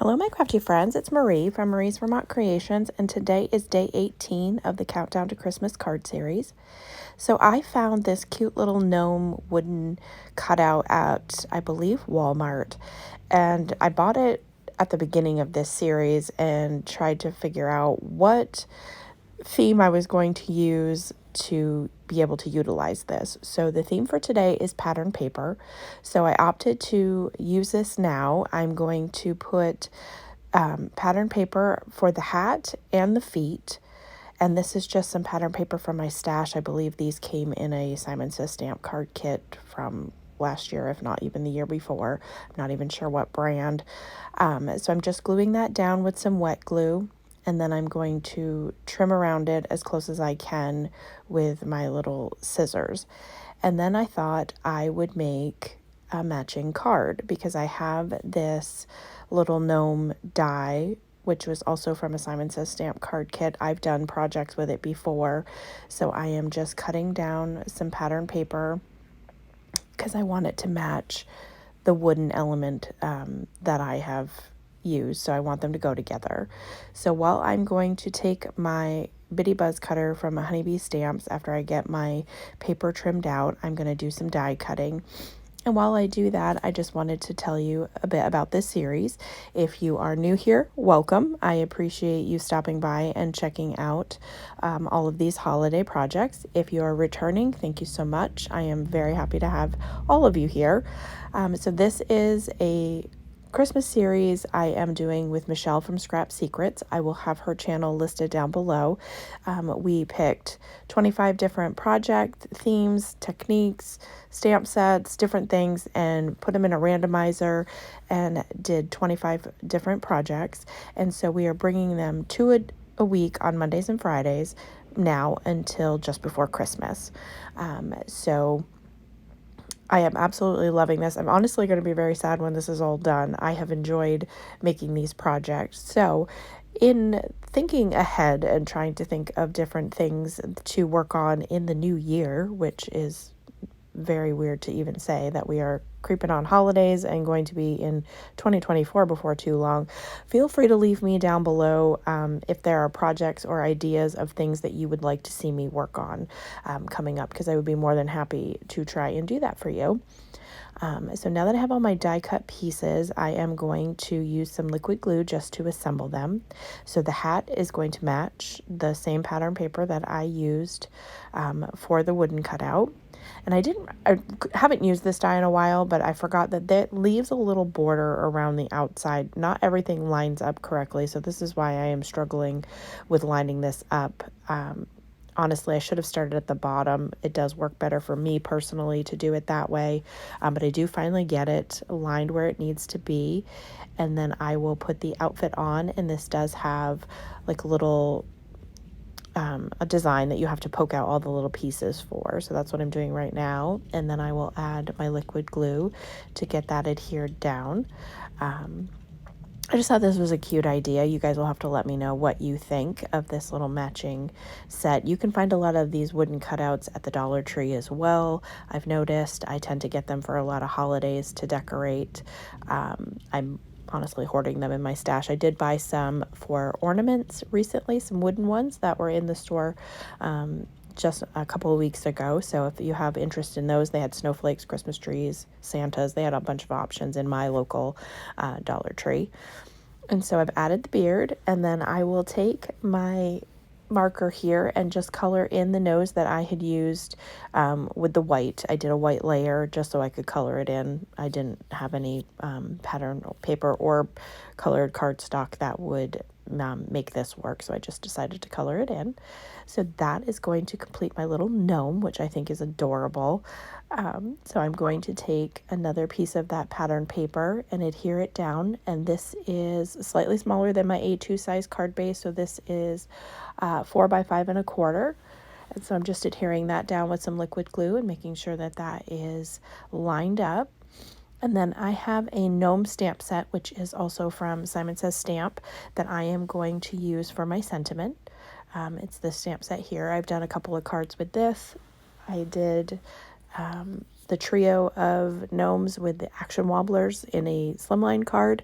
Hello, my crafty friends. It's Marie from Marie's Vermont Creations, and today is day 18 of the Countdown to Christmas card series. So I found this cute little gnome wooden cutout at, I believe, Walmart, and I bought it at the beginning of this series and tried to figure out what theme I was going to use to be able to utilize this. So the theme for today is pattern paper. So I opted to use this now. I'm going to put pattern paper for the hat and the feet. And this is just some pattern paper from my stash. I believe these came in a Simon Says stamp card kit from last year, if not even the year before. I'm not even sure what brand. So I'm just gluing that down with some wet glue. And then I'm going to trim around it as close as I can with my little scissors. And then I thought I would make a matching card because I have this little gnome die, which was also from a Simon Says stamp card kit. I've done projects with it before. So I am just cutting down some pattern paper because I want it to match the wooden element that I have used, so I want them to go together. So while I'm going to take my bitty buzz cutter from Honeybee Stamps after I get my paper trimmed out, I'm going to do some die cutting. And while I do that, I just wanted to tell you a bit about this series. If you are new here, welcome. I appreciate you stopping by and checking out all of these holiday projects. If you are returning, thank you so much. I am very happy to have all of you here. So this is a Christmas series I am doing with Michelle from Scrap Secrets. I will have her channel listed down below. We picked 25 different project themes, techniques, stamp sets, different things, and put them in a randomizer and did 25 different projects. And so we are bringing them a week on Mondays and Fridays now until just before Christmas. So I am absolutely loving this. I'm honestly going to be very sad when this is all done. I have enjoyed making these projects. So in thinking ahead and trying to think of different things to work on in the new year, which is very weird to even say that we are creeping on holidays and going to be in 2024 before too long, feel free to leave me down below if there are projects or ideas of things that you would like to see me work on coming up, because I would be more than happy to try and do that for you. So now that I have all my die cut pieces, I am going to use some liquid glue just to assemble them. So the hat is going to match the same pattern paper that I used for the wooden cutout. And I haven't used this die in a while, but I forgot that leaves a little border around the outside. Not everything lines up correctly, so this is why I am struggling with lining this up. Honestly, I should have started at the bottom. It does work better for me personally to do it that way, but I do finally get it lined where it needs to be. And then I will put the outfit on, and this does have like a little a design that you have to poke out all the little pieces for. So that's what I'm doing right now. And then I will add my liquid glue to get that adhered down. I just thought this was a cute idea. You guys will have to let me know what you think of this little matching set. You can find a lot of these wooden cutouts at the Dollar Tree as well. I've noticed I tend to get them for a lot of holidays to decorate. I'm honestly hoarding them in my stash. I did buy some for ornaments recently, some wooden ones that were in the store just a couple of weeks ago. So if you have interest in those, they had snowflakes, Christmas trees, Santas. They had a bunch of options in my local Dollar Tree. And so I've added the beard, and then I will take my marker here and just color in the nose that I had used with the white. I did a white layer just so I could color it in. I didn't have any pattern paper or colored cardstock that would make this work, so I just decided to color it in. So that is going to complete my little gnome, which I think is adorable. So I'm going to take another piece of that pattern paper and adhere it down, and this is slightly smaller than my A2 size card base, so this is 4 by 5 1/4. And so I'm just adhering that down with some liquid glue and making sure that that is lined up. And then I have a gnome stamp set, which is also from Simon Says Stamp, that I am going to use for my sentiment. It's this stamp set here. I've done a couple of cards with this. I did the trio of gnomes with the action wobblers in a slimline card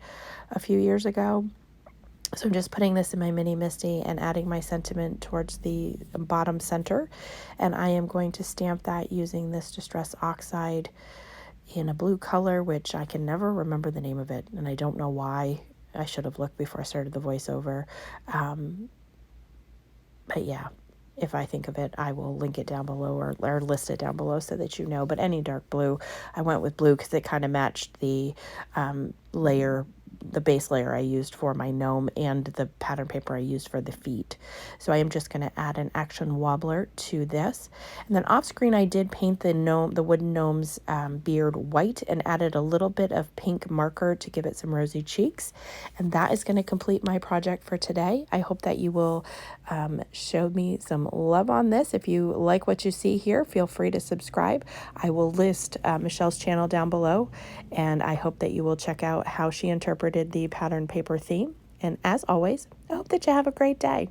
a few years ago. So I'm just putting this in my mini Misty and adding my sentiment towards the bottom center. And I am going to stamp that using this Distress Oxide in a blue color, which I can never remember the name of it. And I don't know why. I should have looked before I started the voiceover. But yeah, if I think of it, I will link it down below or list it down below so that you know. But any dark blue, I went with blue because it kind of matched the layer, the base layer I used for my gnome and the pattern paper I used for the feet. So I am just going to add an action wobbler to this. And then off screen, I did paint the wooden gnome's beard white and added a little bit of pink marker to give it some rosy cheeks. And that is going to complete my project for today. I hope that you will show me some love on this. If you like what you see here, feel free to subscribe. I will list Michelle's channel down below, and I hope that you will check out how she interpreted the pattern paper theme. And as always, I hope that you have a great day.